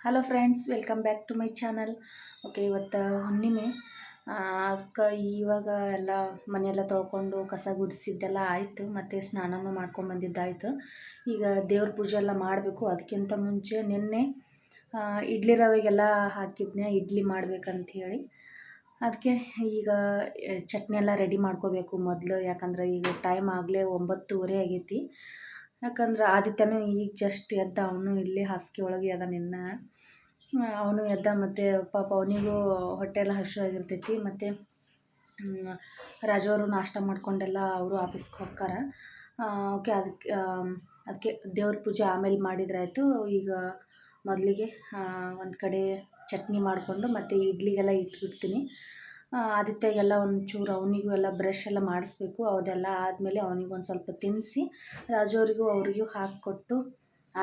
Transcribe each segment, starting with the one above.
Hello friends, welcome back to my channel. Okay, ಇವತ್ತು ಹುಣ್ಣಿಮೆ. ಅದಕ್ಕೆ ಇವಾಗ ಎಲ್ಲ ಮನೆಯೆಲ್ಲ ತೊಳ್ಕೊಂಡು ಕಸ ಗುಡಿಸಿದ್ದೆಲ್ಲ ಆಯಿತು, ಮತ್ತು ಸ್ನಾನನೂ ಮಾಡ್ಕೊಂಬಂದಿದ್ದಾಯಿತು. ಈಗ ದೇವ್ರ ಪೂಜೆ ಎಲ್ಲ ಮಾಡಬೇಕು. ಅದಕ್ಕಿಂತ ಮುಂಚೆ ನಿನ್ನೆ ಇಡ್ಲಿ ರವೆಗೆಲ್ಲ ಹಾಕಿದ್ನೆ ಇಡ್ಲಿ ಮಾಡ್ಬೇಕಂತ ಹೇಳಿ. ಅದಕ್ಕೆ ಈಗ ಚಟ್ನಿ ಎಲ್ಲ ರೆಡಿ ಮಾಡ್ಕೋಬೇಕು ಮೊದಲು, ಯಾಕಂದ್ರೆ ಈಗ ಟೈಮ್ ಆಗಲೇ 9:30 ಆಗೈತಿ. ಯಾಕಂದ್ರೆ ಆದಿತ್ಯನೂ ಈಗ ಜಸ್ಟ್ ಎದ್ದ, ಅವನು ಇಲ್ಲಿ ಹಾಸಿಗೆ ಒಳಗೆ ಅದ. ಅವನು ಎದ್ದ, ಮತ್ತು ಪಾಪ ಅವನಿಗೂ ಹೊಟ್ಟೆ ಎಲ್ಲ ಹಸಿವಾಗಿರ್ತೈತಿ. ಮತ್ತು ರಾಜು ಅವರು ನಾಷ್ಟ ಮಾಡ್ಕೊಂಡೆಲ್ಲ ಅವರು ಆಫೀಸ್ಗೆ ಹೋಗ್ತಾರೆ. ಓಕೆ, ಅದಕ್ಕೆ ದೇವ್ರ ಪೂಜೆ ಆಮೇಲೆ ಮಾಡಿದ್ರಾಯ್ತು. ಈಗ ಮೊದಲಿಗೆ ಒಂದು ಕಡೆ ಚಟ್ನಿ ಮಾಡಿಕೊಂಡು ಮತ್ತು ಇಡ್ಲಿಗೆಲ್ಲ ಇಟ್ಬಿಡ್ತೀನಿ. ಆದಿತ್ಯಗೆಲ್ಲ ಒಂಚೂರು ಅವನಿಗೂ ಎಲ್ಲ ಬ್ರಷ್ ಎಲ್ಲ ಮಾಡಿಸ್ಬೇಕು. ಅದೆಲ್ಲ ಆದಮೇಲೆ ಅವನಿಗೆ ಒಂದು ಸ್ವಲ್ಪ ತಿನ್ನಿಸಿ ರಾಜು ಅವರಿಗೂ ಹಾಕಿಕೊಟ್ಟು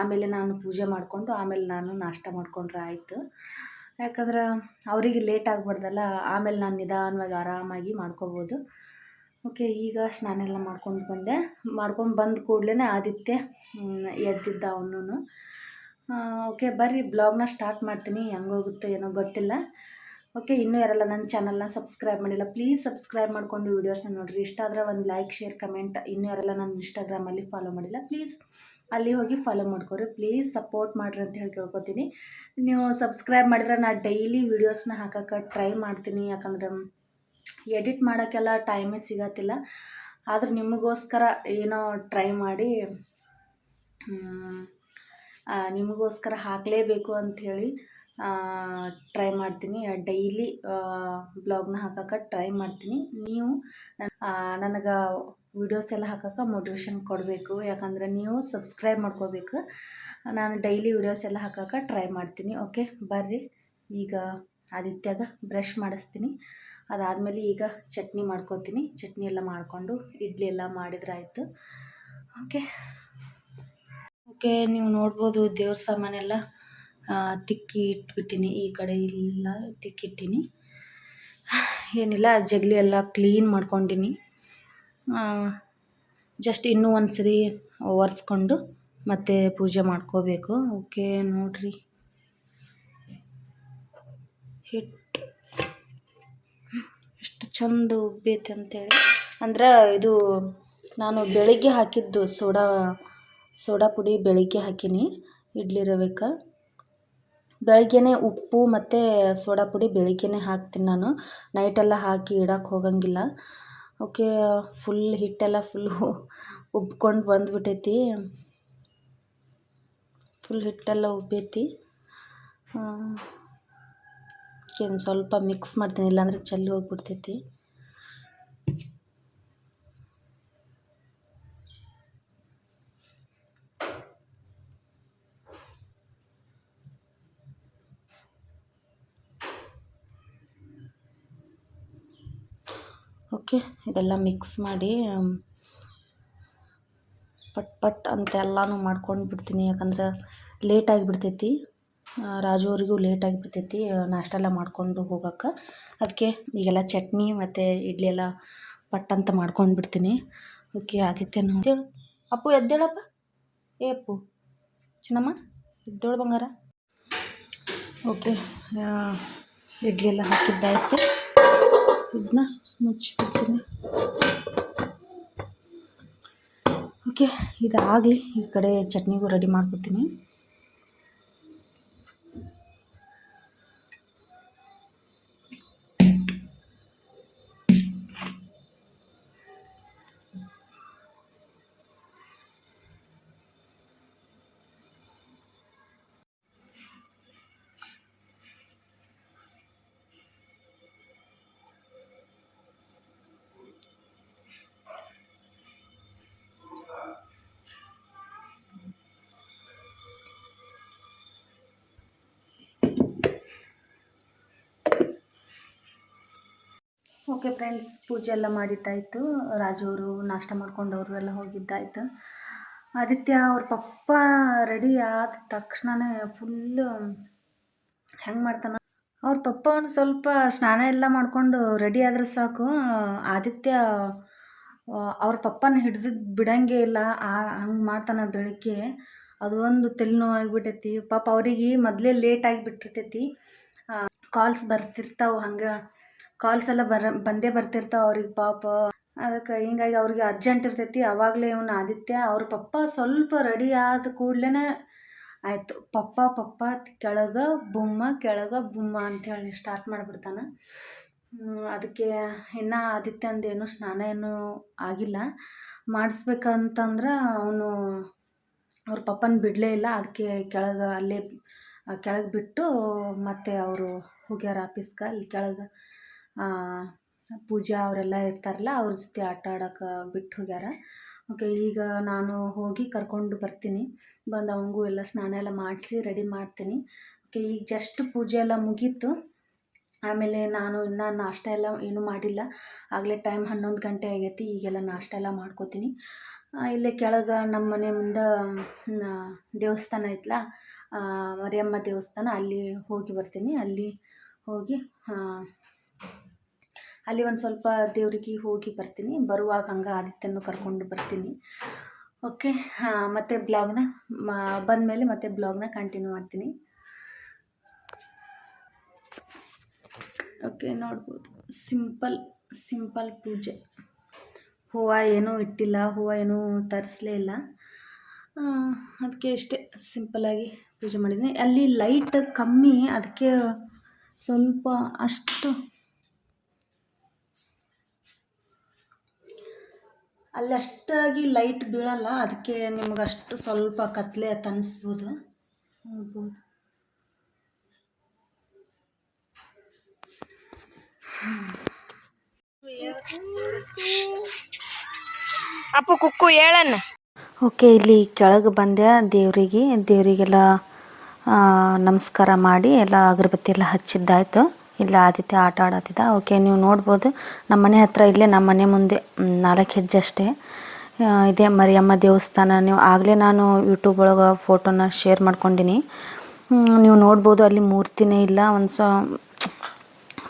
ಆಮೇಲೆ ನಾನು ಪೂಜೆ ಮಾಡಿಕೊಂಡು ಆಮೇಲೆ ನಾನು ನಾಷ್ಟ ಮಾಡಿಕೊಂಡ್ರೆ ಆಯಿತು. ಯಾಕಂದ್ರೆ ಅವರಿಗೆ ಲೇಟ್ ಆಗಬಾರ್ದಲ್ಲ, ಆಮೇಲೆ ನಾನು ನಿಧಾನವಾಗಿ ಆರಾಮಾಗಿ ಮಾಡ್ಕೋಬೋದು. ಓಕೆ, ಈಗ ಸ್ನಾನ ಎಲ್ಲ ಮಾಡ್ಕೊಂಡು ಬಂದ ಕೂಡಲೇ ಆದಿತ್ಯ ಎದ್ದಿದ್ದ ಅವನು. ಓಕೆ, ಬರ್ರಿ ಬ್ಲಾಗ್ನ ಸ್ಟಾರ್ಟ್ ಮಾಡ್ತೀನಿ. ಹೆಂಗೋಗುತ್ತೋ ಏನೋ ಗೊತ್ತಿಲ್ಲ. ಓಕೆ, ಇನ್ನೂ ಯಾರೆಲ್ಲ ನನ್ನ ಚಾನಲ್ನ ಸಬ್ಸ್ಕ್ರೈಬ್ ಮಾಡಿಲ್ಲ, ಪ್ಲೀಸ್ ಸಬ್ಸ್ಕ್ರೈಬ್ ಮಾಡಿಕೊಂಡು ವೀಡಿಯೋಸ್ನ ನೋಡಿರಿ. ಇಷ್ಟ ಆದರೆ ಒಂದು ಲೈಕ್, ಶೇರ್, ಕಮೆಂಟ್. ಇನ್ನೂ ಯಾರೆಲ್ಲ ನನ್ನ ಇನ್ಸ್ಟಾಗ್ರಾಮಲ್ಲಿ ಫಾಲೋ ಮಾಡಿಲ್ಲ, ಪ್ಲೀಸ್ ಅಲ್ಲಿ ಹೋಗಿ ಫಾಲೋ ಮಾಡ್ಕೊರಿ. ಪ್ಲೀಸ್ ಸಪೋರ್ಟ್ ಮಾಡಿರಿ ಅಂತ ಹೇಳಿ ಕೇಳ್ಕೊತೀನಿ. ನೀವು ಸಬ್ಸ್ಕ್ರೈಬ್ ಮಾಡಿದ್ರೆ ನಾನು ಡೈಲಿ ವೀಡಿಯೋಸ್ನ ಹಾಕೋಕ್ಕೆ ಟ್ರೈ ಮಾಡ್ತೀನಿ. ಯಾಕಂದ್ರೆ ಎಡಿಟ್ ಮಾಡೋಕ್ಕೆಲ್ಲ ಟೈಮೇ ಸಿಗತ್ತಿಲ್ಲ. ಆದರೂ ನಿಮಗೋಸ್ಕರ ಏನೋ ಟ್ರೈ ಮಾಡಿ ನಿಮಗೋಸ್ಕರ ಹಾಕಲೇಬೇಕು ಅಂಥೇಳಿ ಟ್ರೈ ಮಾಡ್ತೀನಿ. ಡೈಲಿ ಬ್ಲಾಗ್ನ ಹಾಕೋಕ್ಕೆ ಟ್ರೈ ಮಾಡ್ತೀನಿ. ನೀವು ನನಗೆ ವೀಡಿಯೋಸ್ ಎಲ್ಲ ಹಾಕೋಕ್ಕೆ ಮೋಟಿವೇಶನ್ ಕೊಡಬೇಕು. ಯಾಕಂದರೆ ನೀವು ಸಬ್ಸ್ಕ್ರೈಬ್ ಮಾಡ್ಕೋಬೇಕು. ನಾನು ಡೈಲಿ ವೀಡಿಯೋಸ್ ಎಲ್ಲ ಹಾಕೋಕ್ಕೆ ಟ್ರೈ ಮಾಡ್ತೀನಿ. ಓಕೆ, ಬರ್ರಿ ಈಗ ಆದಿತ್ಯಗೆ ಬ್ರಷ್ ಮಾಡಿಸ್ತೀನಿ. ಅದಾದಮೇಲೆ ಈಗ ಚಟ್ನಿ ಮಾಡ್ಕೋತೀನಿ. ಚಟ್ನಿ ಎಲ್ಲ ಮಾಡಿಕೊಂಡು ಇಡ್ಲಿ ಎಲ್ಲ ಮಾಡಿದ್ರಾಯ್ತು. ಓಕೆ, ನೀವು ನೋಡ್ಬೋದು ದೇವ್ರ ಸಾಮಾನೆಲ್ಲ ತಿಕ್ಕಿ ಇಟ್ಬಿಟ್ಟಿನಿ. ಈ ಕಡೆ ಇಲ್ಲ ತಿಕ್ಕಿಟ್ಟಿನಿ. ಏನಿಲ್ಲ, ಜಗಲಿ ಎಲ್ಲ ಕ್ಲೀನ್ ಮಾಡ್ಕೊಂಡಿನಿ. ಜಸ್ಟ್ ಇನ್ನೂ ಒಂದು ಸರಿ ಒರೆಸ್ಕೊಂಡು ಮತ್ತೆ ಪೂಜೆ ಮಾಡ್ಕೋಬೇಕು. ಓಕೆ, ನೋಡಿರಿ ಹಿಟ್ಟು ಎಷ್ಟು ಚಂದ ಉಬ್ಬೈತೆ ಅಂತೇಳಿ. ಅಂದ್ರೆ ಇದು ನಾನು ಬೆಳಿಗ್ಗೆ ಹಾಕಿದ್ದು ಸೋಡಾ ಪುಡಿ ಬೆಳಿಗ್ಗೆ ಹಾಕೀನಿ ಇಡ್ಲಿ ರವೆಕ್ಕೆ. ಬೆಳಗ್ಗೆನೇ ಉಪ್ಪು ಮತ್ತು ಸೋಡಾ ಪುಡಿ ಬೆಳಿಗ್ಗೆನೇ ಹಾಕ್ತೀನಿ ನಾನು. ನೈಟೆಲ್ಲ ಹಾಕಿ ಇಡೋಕ್ಕೆ ಹೋಗಂಗಿಲ್ಲ. ಓಕೆ, ಫುಲ್ ಹಿಟ್ಟೆಲ್ಲ ಉಬ್ಕೊಂಡು ಬಂದುಬಿಟ್ಟೈತಿ. ಫುಲ್ ಹಿಟ್ಟೆಲ್ಲ ಉಬ್ಬೈತಿ. ಸ್ವಲ್ಪ ಮಿಕ್ಸ್ ಮಾಡ್ತೀನಿ, ಇಲ್ಲಾಂದರೆ ಚೆಲ್ಲಿ ಹೋಗ್ಬಿಡ್ತೈತಿ. ಓಕೆ, ಇದೆಲ್ಲ ಮಿಕ್ಸ್ ಮಾಡಿ ಪಟ್ ಅಂತೆಲ್ಲನೂ ಮಾಡ್ಕೊಂಡು ಬಿಡ್ತೀನಿ. ಯಾಕಂದ್ರೆ ಲೇಟ್ ಆಗಿಬಿಡ್ತೈತಿ. ರಾಜು ಅವರಿಗೂ ಲೇಟ್ ಆಗಿಬಿಡ್ತೈತಿ ನಾಷ್ಟ ಎಲ್ಲ ಮಾಡ್ಕೊಂಡು ಹೋಗೋಕ್ಕೆ. ಅದಕ್ಕೆ ಈಗೆಲ್ಲ ಚಟ್ನಿ ಮತ್ತು ಇಡ್ಲಿ ಎಲ್ಲ ಪಟ್ ಅಂತ ಮಾಡ್ಕೊಂಡು ಬಿಡ್ತೀನಿ. ಓಕೆ, ಆದಿತ್ಯನು ಎದ್ದೇಳು. ಅಪ್ಪು ಎದ್ದೇಳಪ್ಪ. ಅಪ್ಪು ಚಿನ್ನಮ್ಮ ಎದ್ದೇಳು ಬಂಗಾರ. ಓಕೆ, ಇಡ್ಲಿ ಎಲ್ಲ ಹಾಕಿದ್ದಾಯ್ತು. ಇದನ್ನ ಮುಚ್ಚಿಬಿಡ್ತೀನಿ. ಓಕೆ, ಇದಾಗಲಿ. ಈ ಕಡೆ ಚಟ್ನಿಗೂ ರೆಡಿ ಮಾಡ್ಕೊತೀನಿ. ಓಕೆ ಫ್ರೆಂಡ್ಸ್, ಪೂಜೆ ಎಲ್ಲ ಮಾಡಿದ್ದಾಯಿತು. ರಾಜು ಅವರು ನಾಷ್ಟ ಮಾಡ್ಕೊಂಡವರು ಎಲ್ಲ ಹೋಗಿದ್ದಾಯಿತು. ಆದಿತ್ಯ ಅವ್ರ ಪಪ್ಪ ರೆಡಿ ಆದ ತಕ್ಷಣವೇ ಫುಲ್ಲು ಹೆಂಗೆ ಮಾಡ್ತಾನೆ. ಅವ್ರ ಪಪ್ಪ ಒಂದು ಸ್ವಲ್ಪ ಸ್ನಾನ ಎಲ್ಲ ಮಾಡಿಕೊಂಡು ರೆಡಿ ಆದರೆ ಸಾಕು, ಆದಿತ್ಯ ಅವ್ರ ಪಪ್ಪನ ಹಿಡ್ದಿದ್ದು ಬಿಡೋಂಗೇ ಇಲ್ಲ. ಹಂಗೆ ಮಾಡ್ತಾನೆ ಬೆಳಿಗ್ಗೆ. ಅದು ಒಂದು ತಲೆನೋವು ಆಗಿಬಿಟ್ಟೈತಿ. ಪಾಪ ಅವ್ರಿಗೆ ಮೊದಲೇ ಲೇಟ್ ಆಗಿಬಿಟ್ಟಿರ್ತೈತಿ. ಕಾಲ್ಸ್ ಬರ್ತಿರ್ತಾವೆ, ಹಂಗೆ ಕಾಲ್ಸ್ ಎಲ್ಲ ಬಂದೇ ಬರ್ತಿರ್ತಾವೆ ಅವ್ರಿಗೆ ಪಾಪ. ಅದಕ್ಕೆ ಹಿಂಗಾಗಿ ಅವ್ರಿಗೆ ಅರ್ಜೆಂಟ್ ಇರ್ತೈತಿ. ಆವಾಗಲೇ ಇವನು ಆದಿತ್ಯ ಅವ್ರ ಪಪ್ಪ ಸ್ವಲ್ಪ ರೆಡಿ ಆದ ಕೂಡಲೇ ಆಯಿತು, ಪಪ್ಪ ಪಪ್ಪ ಕೆಳಗೆ ಬುಮ್ಮ ಕೆಳಗೆ ಬುಮ್ಮ ಅಂಥೇಳಿ ಸ್ಟಾರ್ಟ್ ಮಾಡಿಬಿಡ್ತಾನೆ. ಅದಕ್ಕೆ ಇನ್ನೂ ಆದಿತ್ಯಂದೇನು ಸ್ನಾನ ಏನೂ ಆಗಿಲ್ಲ. ಮಾಡಿಸ್ಬೇಕಂತಂದ್ರೆ ಅವನು ಅವ್ರ ಪಪ್ಪನ ಬಿಡಲೇ ಇಲ್ಲ. ಅದಕ್ಕೆ ಕೆಳಗೆ ಅಲ್ಲೇ ಕೆಳಗೆ ಬಿಟ್ಟು ಮತ್ತೆ ಅವರು ಹೋಗ್ಯಾರ ಆಫೀಸ್ಗೆ. ಅಲ್ಲಿ ಕೆಳಗೆ ಪೂಜಾ ಅವರೆಲ್ಲ ಇರ್ತಾರಲ್ಲ, ಅವ್ರ ಜೊತೆ ಆಟ ಆಡೋಕೆ ಬಿಟ್ಟು ಹೋಗ್ಯಾರ. ಓಕೆ, ಈಗ ನಾನು ಹೋಗಿ ಕರ್ಕೊಂಡು ಬರ್ತೀನಿ. ಬಂದು ಅವಂಗೂ ಎಲ್ಲ ಸ್ನಾನ ಎಲ್ಲ ಮಾಡಿಸಿ ರೆಡಿ ಮಾಡ್ತೀನಿ. ಓಕೆ, ಈಗ ಜಸ್ಟ್ ಪೂಜೆ ಎಲ್ಲ ಮುಗೀತು. ಆಮೇಲೆ ನಾನು ಇನ್ನೂ ನಾಷ್ಟ ಎಲ್ಲ ಏನೂ ಮಾಡಿಲ್ಲ. ಆಗಲೇ ಟೈಮ್ 11 ಗಂಟೆ ಆಗೈತಿ. ಈಗೆಲ್ಲ ನಾಷ್ಟ ಎಲ್ಲ ಮಾಡ್ಕೋತೀನಿ. ಇಲ್ಲೇ ಕೆಳಗೆ ನಮ್ಮ ಮನೆ ಮುಂದೆ ದೇವಸ್ಥಾನ ಐತಲ್ಲ, ಮರಿಯಮ್ಮ ದೇವಸ್ಥಾನ, ಅಲ್ಲಿ ಹೋಗಿ ಬರ್ತೀನಿ. ಅಲ್ಲಿ ಹೋಗಿ ಅಲ್ಲಿ ಒಂದು ಸ್ವಲ್ಪ ದೇವ್ರಿಗೆ ಹೋಗಿ ಬರ್ತೀನಿ. ಬರುವಾಗ ಹಂಗೆ ಆದಿತ್ಯನೂ ಕರ್ಕೊಂಡು ಬರ್ತೀನಿ. ಓಕೆ, ಮತ್ತೆ ಬ್ಲಾಗ್ನ ಬಂದಮೇಲೆ ಮತ್ತೆ ಬ್ಲಾಗ್ನ ಕಂಟಿನ್ಯೂ ಮಾಡ್ತೀನಿ. ಓಕೆ, ನೋಡ್ಬೋದು ಸಿಂಪಲ್ ಪೂಜೆ. ಹೂವು ಏನೂ ಇಟ್ಟಿಲ್ಲ, ಹೂವು ಏನೂ ತರಿಸಲೇ ಇಲ್ಲ. ಅದಕ್ಕೆ ಇಷ್ಟೇ ಸಿಂಪಲ್ಲಾಗಿ ಪೂಜೆ ಮಾಡಿದ್ದೀನಿ. ಅಲ್ಲಿ ಲೈಟ್ ಕಮ್ಮಿ, ಅದಕ್ಕೆ ಸ್ವಲ್ಪ ಅಲ್ಲಿ ಅಷ್ಟಾಗಿ ಲೈಟ್ ಬೀಳಲ್ಲ. ಅದಕ್ಕೆ ನಿಮಗಷ್ಟು ಸ್ವಲ್ಪ ಕತ್ಲೆ ಅನಿಸ್ಬೋದು, ನೋಡ್ಬೋದು. ಅಪ್ಪು ಕುಕ್ಕು ಹೇಳಣ್ಣ. ಓಕೆ, ಇಲ್ಲಿ ಕೆಳಗೆ ಬಂದೆ. ದೇವರಿಗೆಲ್ಲ ನಮಸ್ಕಾರ ಮಾಡಿ ಎಲ್ಲ ಅಗರಬತ್ತಿ ಎಲ್ಲ ಹಚ್ಚಿದ್ದಾಯ್ತು. ಇಲ್ಲ ಆದಿತ್ಯ ಆಟ ಆಡತ್ತಿದ್ದ. ಓಕೆ, ನೀವು ನೋಡ್ಬೋದು ನಮ್ಮ ಮನೆ ಹತ್ರ, ಇಲ್ಲೇ ನಮ್ಮ ಮನೆ ಮುಂದೆ 4 ಹೆಜ್ಜೆ ಅಷ್ಟೇ ಇದೇ ಮರಿಯಮ್ಮ ದೇವಸ್ಥಾನ. ನೀವು ಆಗಲೇ ನಾನು ಯೂಟ್ಯೂಬ್ ಒಳಗೆ ಫೋಟೋನ ಶೇರ್ ಮಾಡ್ಕೊಂಡಿನಿ, ನೀವು ನೋಡ್ಬೋದು. ಅಲ್ಲಿ ಮೂರ್ತಿನೇ ಇಲ್ಲ.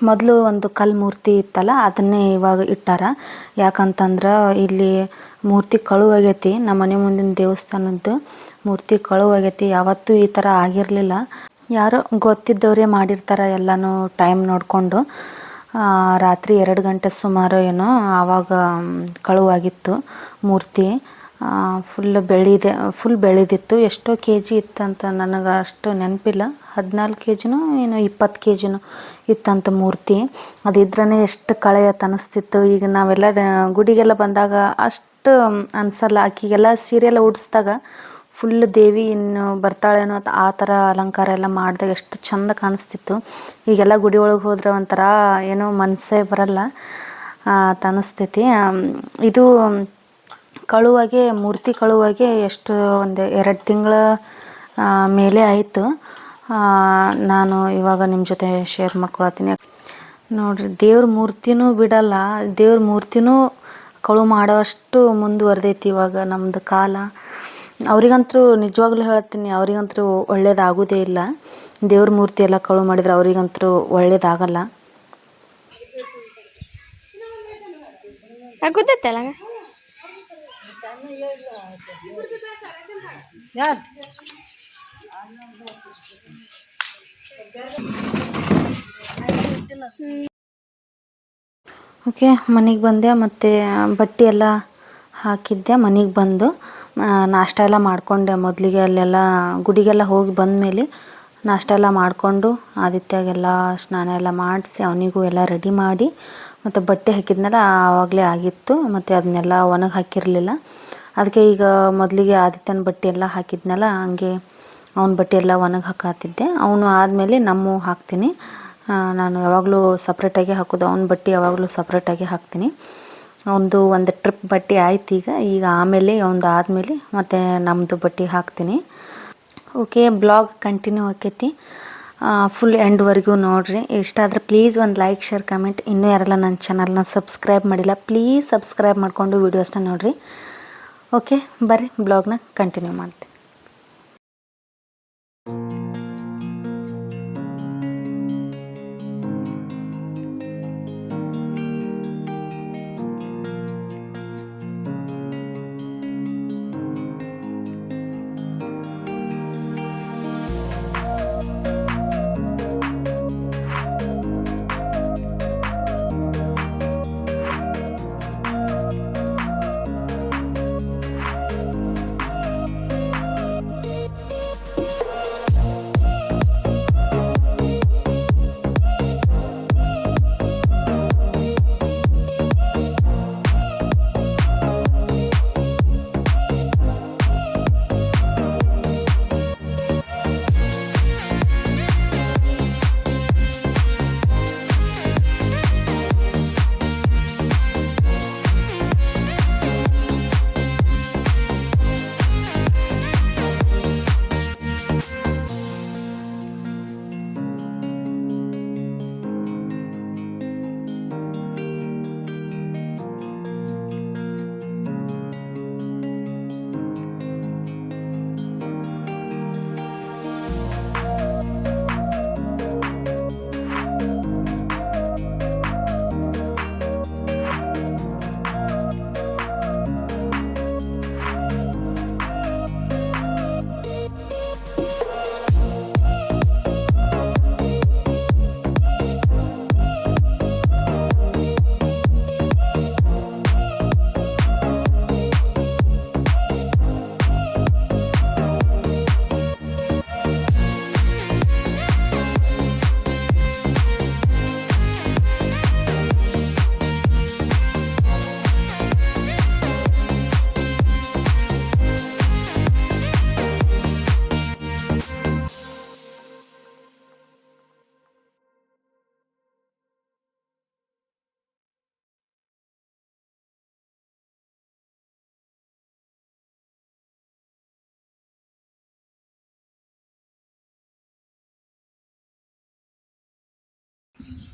ಮೊದಲು ಒಂದು ಕಲ್ಲು ಮೂರ್ತಿ ಇತ್ತಲ್ಲ, ಅದನ್ನೇ ಇವಾಗ ಇಟ್ಟಾರ. ಯಾಕಂತಂದ್ರೆ ಇಲ್ಲಿ ಮೂರ್ತಿ ಕಳುವಾಗೈತಿ. ನಮ್ಮ ಮನೆ ಮುಂದಿನ ದೇವಸ್ಥಾನದ್ದು ಮೂರ್ತಿ ಕಳುವಾಗೈತಿ. ಯಾವತ್ತೂ ಈ ಥರ ಆಗಿರಲಿಲ್ಲ. ಯಾರೋ ಗೊತ್ತಿದ್ದವರೇ ಮಾಡಿರ್ತಾರೆ ಎಲ್ಲನೂ ಟೈಮ್ ನೋಡಿಕೊಂಡು. ರಾತ್ರಿ 2 ಗಂಟೆ ಸುಮಾರು ಏನೋ ಆವಾಗ ಕಳುವಾಗಿತ್ತು ಮೂರ್ತಿ. ಫುಲ್ ಬೆಳೆದಿತ್ತು. ಎಷ್ಟೋ ಕೆ ಜಿ ಇತ್ತಂತ, ನನಗೆ ಅಷ್ಟು ನೆನಪಿಲ್ಲ. 14 ಕೆ ಜಿನೋ ಏನೋ 20 ಕೆ ಜಿನೋ ಇತ್ತಂತ ಮೂರ್ತಿ. ಅದಿದ್ರೇ ಎಷ್ಟು ಕಳೆಯತ್ ಅನಿಸ್ತಿತ್ತು. ಈಗ ನಾವೆಲ್ಲ ಗುಡಿಗೆಲ್ಲ ಬಂದಾಗ ಅಷ್ಟು ಅನಿಸಲ್ಲ. ಆಕಿಗೆಲ್ಲ ಸೀರೆ ಎಲ್ಲ ಉಡಿಸ್ದಾಗ ಫುಲ್ ದೇವಿ ಇನ್ನು ಬರ್ತಾಳೇನೋ ಆ ಥರ ಅಲಂಕಾರ ಎಲ್ಲ ಮಾಡಿದಾಗ ಎಷ್ಟು ಚಂದ ಕಾಣಿಸ್ತಿತ್ತು. ಈಗೆಲ್ಲ ಗುಡಿ ಒಳಗೆ ಹೋದ್ರೆ ಒಂಥರ ಏನೋ ಮನಸ್ಸೇ ಬರಲ್ಲ ಅಂತ ಅನಿಸ್ತೈತಿ. ಇದು ಮೂರ್ತಿ ಕಳುವಾಗೆ ಎಷ್ಟು ಒಂದು 2 ತಿಂಗಳ ಮೇಲೆ ಆಯಿತು. ನಾನು ಇವಾಗ ನಿಮ್ಮ ಜೊತೆ ಶೇರ್ ಮಾಡ್ಕೊಳತ್ತೀನಿ. ನೋಡಿರಿ, ದೇವ್ರ ಮೂರ್ತಿನೂ ಬಿಡಲ್ಲ. ದೇವ್ರ ಮೂರ್ತಿನೂ ಕಳು ಮಾಡೋವಷ್ಟು ಮುಂದುವರೆದೈತಿ ಇವಾಗ ನಮ್ಮದು ಕಾಲ. ಅವ್ರಿಗಂತೂ ನಿಜವಾಗ್ಲೂ ಹೇಳ್ತೀನಿ, ಅವ್ರಿಗಂತೂ ಒಳ್ಳೇದಾಗೋದೇ ಇಲ್ಲ. ದೇವ್ರ ಮೂರ್ತಿ ಎಲ್ಲ ಕಳು ಮಾಡಿದ್ರೆ ಅವ್ರಿಗಂತೂ ಒಳ್ಳೇದಾಗಲ್ಲ. ಗೊತ್ತಲ್ಲ ಓಕೆ, ಮನೆಗೆ ಬಂದೆ. ಮತ್ತು ಬಟ್ಟೆ ಎಲ್ಲ ಹಾಕಿದ್ದೆ. ಮನೆಗೆ ಬಂದು ನಾಷ್ಟ ಎಲ್ಲ ಮಾಡಿಕೊಂಡೆ. ಮೊದಲಿಗೆ ಅಲ್ಲೆಲ್ಲ ಗುಡಿಗೆಲ್ಲ ಹೋಗಿ ಬಂದಮೇಲೆ ನಾಷ್ಟ ಎಲ್ಲ ಮಾಡಿಕೊಂಡು ಆದಿತ್ಯಗೆಲ್ಲ ಸ್ನಾನ ಎಲ್ಲ ಮಾಡಿಸಿ ಅವನಿಗೂ ಎಲ್ಲ ರೆಡಿ ಮಾಡಿ, ಮತ್ತು ಬಟ್ಟೆ ಹಾಕಿದ್ನೆಲ್ಲ ಆವಾಗಲೇ ಆಗಿತ್ತು. ಮತ್ತು ಅದನ್ನೆಲ್ಲ ಒಣಗಿ ಹಾಕಿರಲಿಲ್ಲ. ಅದಕ್ಕೆ ಈಗ ಮೊದಲಿಗೆ ಆದಿತ್ಯನ ಬಟ್ಟೆ ಎಲ್ಲ ಹಾಕಿದ್ನಲ್ಲ, ಹಂಗೆ ಅವನ ಬಟ್ಟೆ ಎಲ್ಲ ಒಣಗಿ ಹಾಕಾತಿದ್ದೆ. ಅವನು ಆದಮೇಲೆ ನಮ್ಮ ಹಾಕ್ತೀನಿ. ನಾನು ಯಾವಾಗಲೂ ಸಪ್ರೇಟಾಗಿ ಹಾಕೋದು. ಅವನ ಬಟ್ಟೆ ಯಾವಾಗಲೂ ಸಪ್ರೇಟಾಗಿ ಹಾಕ್ತೀನಿ. ಒಂದು ಟ್ರಿಪ್ ಬಟ್ಟೆ ಆಯ್ತು. ಈಗ ಆಮೇಲೆ ಆದಮೇಲೆ ಮತ್ತು ನಮ್ಮದು ಬಟ್ಟೆ ಹಾಕ್ತೀನಿ. ಓಕೆ, ಬ್ಲಾಗ್ ಕಂಟಿನ್ಯೂ ಆಕೈತಿ. ಫುಲ್ ಎಂಡ್ವರೆಗೂ ನೋಡಿರಿ. ಇಷ್ಟ ಆದರೆ ಪ್ಲೀಸ್ ಒಂದು ಲೈಕ್, ಶೇರ್, ಕಮೆಂಟ್. ಇನ್ನೂ ಯಾರೆಲ್ಲ ನನ್ನ ಚಾನಲ್ನ ಸಬ್ಸ್ಕ್ರೈಬ್ ಮಾಡಿಲ್ಲ, ಪ್ಲೀಸ್ ಸಬ್ಸ್ಕ್ರೈಬ್ ಮಾಡಿಕೊಂಡು ವೀಡಿಯೋಸ್ನ ನೋಡಿರಿ. ಓಕೆ, ಬರ್ರಿ ಬ್ಲಾಗ್ನ ಕಂಟಿನ್ಯೂ ಮಾಡ್ತೀನಿ.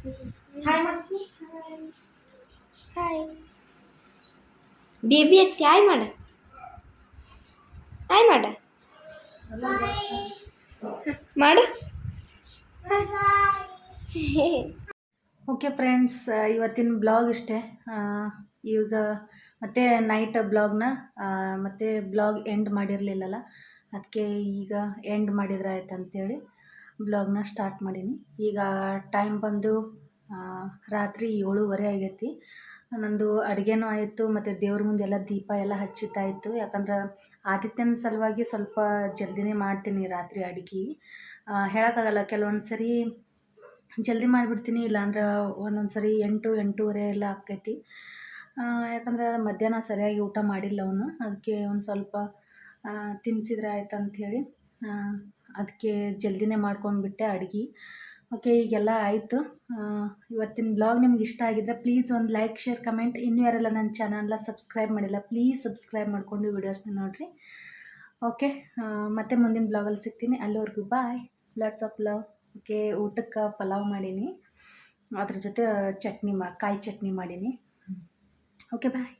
ಹಾಯ್ ಮಾಡ್ತೀನಿ. ಹಾಯ್ ಬೇಬಿ ಅತ್ತಿ ಹಾಯ್ ಮಾಡ, ಹಾಯ್ ಮಾಡ, ಮಾಡು. ಓಕೆ ಫ್ರೆಂಡ್ಸ್, ಇವತ್ತಿನ ಬ್ಲಾಗ್ ಇಷ್ಟೇ. ಈಗ ಮತ್ತೆ ನೈಟ್ ಬ್ಲಾಗ್ನ ಮತ್ತೆ ಬ್ಲಾಗ್ ಎಂಡ್ ಮಾಡಿರಲಿಲ್ಲಲ್ಲ, ಅದಕ್ಕೆ ಈಗ ಎಂಡ್ ಮಾಡಿದ್ರೆ ಆಯ್ತು ಅಂತೇಳಿ ಬ್ಲಾಗ್ನ ಸ್ಟಾರ್ಟ್ ಮಾಡೀನಿ. ಈಗ ಟೈಮ್ ಬಂದು ರಾತ್ರಿ 7:30 ಆಗೈತಿ. ನಂದು ಅಡುಗೆನೂ ಆಯಿತು ಮತ್ತು ದೇವ್ರ ಮುಂದೆಲ್ಲ ದೀಪ ಎಲ್ಲ ಹಚ್ಚಿದ್ದಾಯಿತು. ಯಾಕಂದ್ರೆ ಆದಿತ್ಯನ ಸಲುವಾಗಿ ಸ್ವಲ್ಪ ಜಲ್ದಿನೇ ಮಾಡ್ತೀನಿ ರಾತ್ರಿ ಅಡುಗೆ. ಹೇಳೋಕ್ಕಾಗಲ್ಲ, ಕೆಲವೊಂದು ಸರಿ ಜಲ್ದಿ ಮಾಡಿಬಿಡ್ತೀನಿ, ಇಲ್ಲಾಂದ್ರೆ ಒಂದೊಂದು ಸರಿ 8-8:30 ಎಲ್ಲ ಆಕ್ಕೈತಿ. ಯಾಕಂದ್ರೆ ಮಧ್ಯಾಹ್ನ ಸರಿಯಾಗಿ ಊಟ ಮಾಡಿಲ್ಲ ಅವನು, ಅದಕ್ಕೆ ಒಂದು ಸ್ವಲ್ಪ ತಿನ್ನಿಸಿದ್ರೆ ಆಯ್ತು ಅಂಥೇಳಿ ಅದಕ್ಕೆ ಜಲ್ದಿನೇ ಮಾಡ್ಕೊಂಡ್ಬಿಟ್ಟೆ ಅಡುಗೆ. ಓಕೆ, ಈಗೆಲ್ಲ ಆಯಿತು. ಇವತ್ತಿನ ಬ್ಲಾಗ್ ನಿಮ್ಗೆ ಇಷ್ಟ ಆಗಿದ್ರೆ ಪ್ಲೀಸ್ ಒಂದು ಲೈಕ್, ಶೇರ್, ಕಮೆಂಟ್. ಇನ್ನೂ ಯಾರೆಲ್ಲ ನನ್ನ ಚಾನಲ್ನ ಸಬ್ಸ್ಕ್ರೈಬ್ ಮಾಡಿಲ್ಲ ಪ್ಲೀಸ್ ಸಬ್ಸ್ಕ್ರೈಬ್ ಮಾಡಿಕೊಂಡು ವೀಡಿಯೋಸ್ನ ನೋಡಿರಿ. ಓಕೆ, ಮತ್ತೆ ಮುಂದಿನ ಬ್ಲಾಗಲ್ಲಿ ಸಿಗ್ತೀನಿ. ಅಲ್ಲಿವರೆಗೂ bye, lots of love. Okay, ಊಟಕ್ಕೆ ಪಲಾವ್ ಮಾಡೀನಿ, ಅದ್ರ ಜೊತೆ ಚಟ್ನಿ ಕಾಯಿ ಚಟ್ನಿ ಮಾಡೀನಿ. ಓಕೆ ಬಾಯ್.